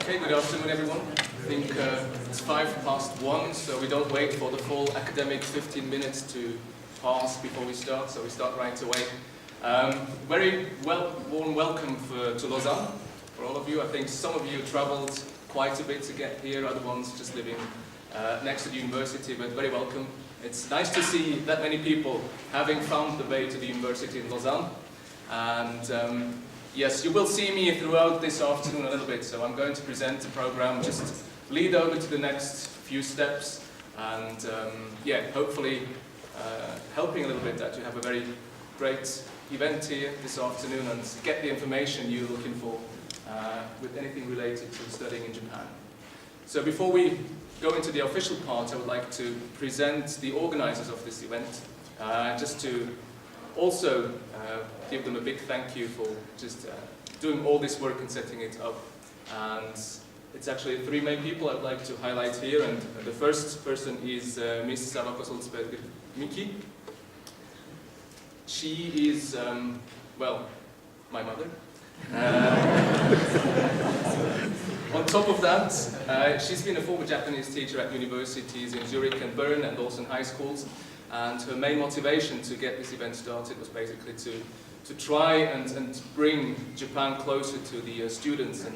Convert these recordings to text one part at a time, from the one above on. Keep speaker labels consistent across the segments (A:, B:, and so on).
A: Okay, good afternoon everyone. I think it's 1:05, so we don't wait for the full academic 15 minutes to pass before we start, so we start right away. Very warm welcome to Lausanne for all of you. I think some of you traveled quite a bit to get here, other ones just living next to the university, but very welcome. It's nice to see that many people having found the way to the university in Lausanne. And yes, you will see me throughout this afternoon a little bit, so I'm going to present the program, just lead over to the next few steps, and yeah, hopefully helping a little bit that you have a very great event here this afternoon and get the information you're looking for with anything related to studying in Japan. So before we go into the official part, I would like to present the organizers of this event, just to also give them a big thank you for just doing all this work and setting it up. And it's actually three main people I'd like to highlight here, and the first person is Miss Sawako Sulzberger Miki. She is, well, my mother. On top of that, she's been a former Japanese teacher at universities in Zurich and Bern and also in high schools. And her main motivation to get this event started was basically to try and bring Japan closer to the students and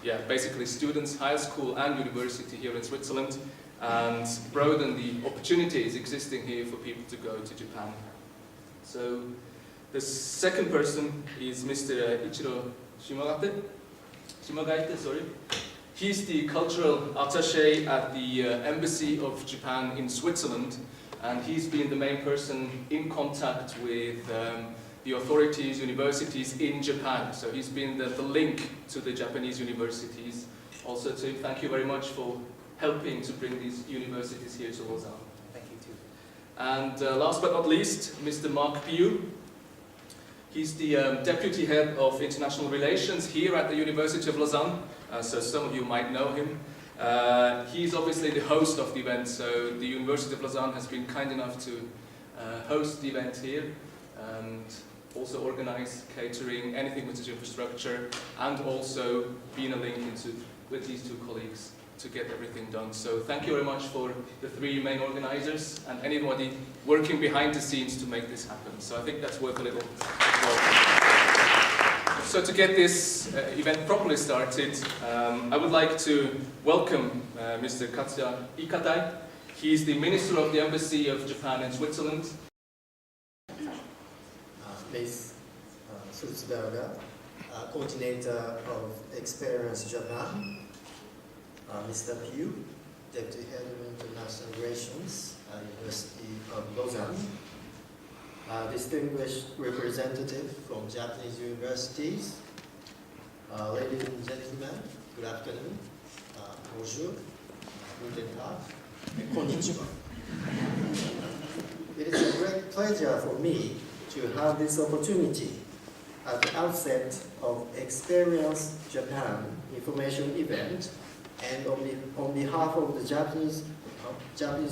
A: yeah, basically students, high school and university here in Switzerland, and broaden the opportunities existing here for people to go to Japan. So the second person is Mr. Ichiro Shimagaite, sorry. He's the cultural attaché at the Embassy of Japan in Switzerland, and he's been the main person in contact with the authorities, universities in Japan. So he's been the link to the Japanese universities. Also, too, thank you very much for helping to bring these universities here to Lausanne.
B: Thank you too.
A: And last but not least, Mr. Mark Piu. He's the Deputy Head of International Relations here at the University of Lausanne, so some of you might know him. He's obviously the host of the event, so the University of Lausanne has been kind enough to host the event here and also organize catering, anything with the infrastructure, and also being a link with these two colleagues to get everything done. So thank you very much for the three main organizers and anybody working behind the scenes to make this happen. So I think that's worth a little applause. So to get this event properly started, I would like to welcome Mr. Katsuya Ikatai. He is the Minister of the Embassy of Japan in Switzerland.
C: Ms. Sulzberger, Coordinator of Experience Japan. Mr. Piu, Deputy Head of International Relations at University of Lausanne. Distinguished representative from Japanese universities. Ladies and gentlemen, good afternoon. Bonjour, guten Tag, and konnichiwa. It is a great pleasure for me to have this opportunity at the outset of Experience Japan information event, and on behalf of the Japanese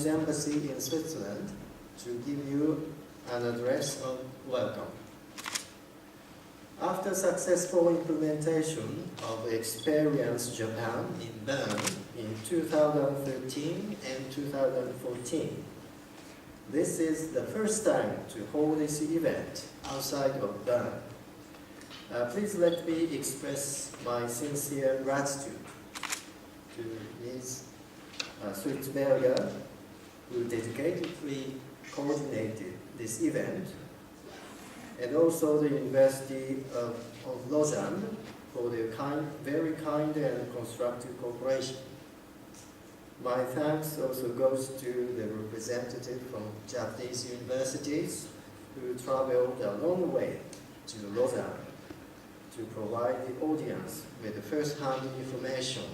C: Embassy in Switzerland, to give you an address of welcome. After successful implementation of Experience Japan in Bern in 2013 and 2014, this is the first time to hold this event outside of Bern. Please let me express my sincere gratitude to Ms. Sulzberger, who dedicatedly coordinated this event, and also the University of Lausanne for their very kind and constructive cooperation. My thanks also goes to the representative from Japanese universities who traveled a long way to Lausanne to provide the audience with the first-hand information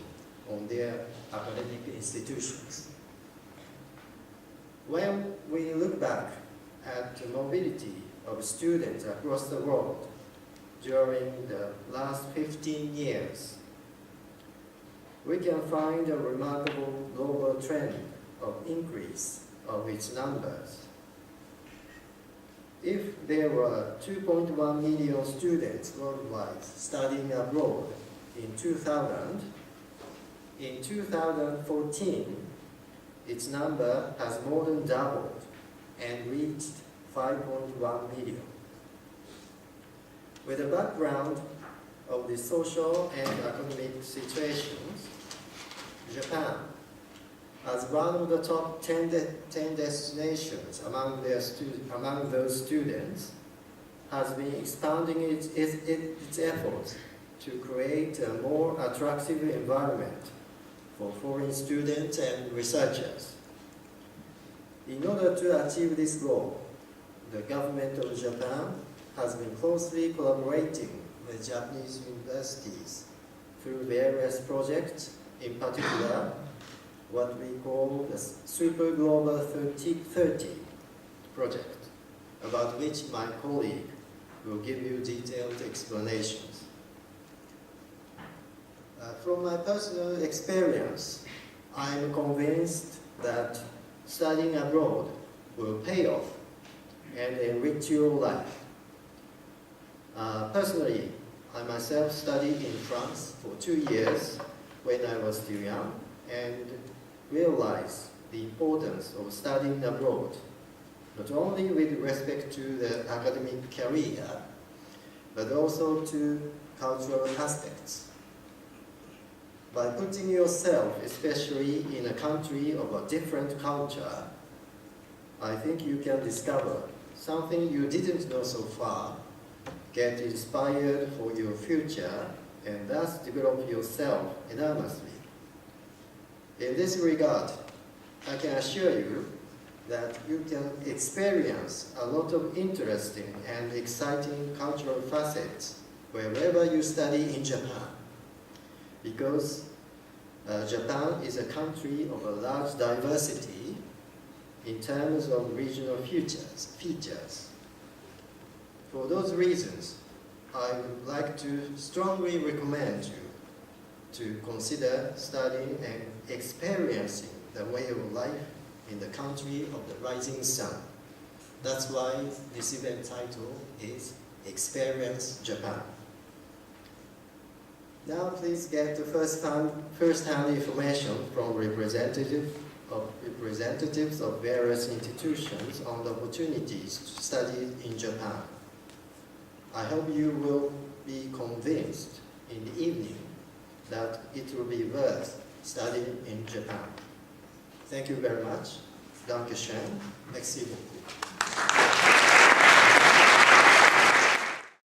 C: on their academic institutions. When we look back at the mobility of students across the world during the last 15 years, we can find a remarkable global trend of increase of its numbers. If there were 2.1 million students worldwide studying abroad in 2000. In 2014, its number has more than doubled and reached 5.1 million. With the background of the social and economic situations, Japan, as one of the top 10 destinations among those students, has been expanding its efforts to create a more attractive environment for foreign students and researchers. In order to achieve this goal, the government of Japan has been closely collaborating with Japanese universities through various projects, in particular, what we call the Super Global 30 project, about which my colleague will give you detailed explanations. From my personal experience, I am convinced that studying abroad will pay off and enrich your life. Personally, I myself studied in France for 2 years when I was still young and realized the importance of studying abroad, not only with respect to the academic career, but also to cultural aspects. By putting yourself, especially in a country of a different culture, I think you can discover something you didn't know so far, get inspired for your future, and thus develop yourself enormously. In this regard, I can assure you that you can experience a lot of interesting and exciting cultural facets wherever you study in Japan, because Japan is a country of a large diversity in terms of regional features. For those reasons, I would like to strongly recommend you to consider studying and experiencing the way of life in the country of the rising sun. That's why this event title is Experience Japan. Now please get the first-hand information from representatives of various institutions on the opportunities to study in Japan. I hope you will be convinced in the evening that it will be worth studying in Japan. Thank you very much. Danke schön. Merci beaucoup.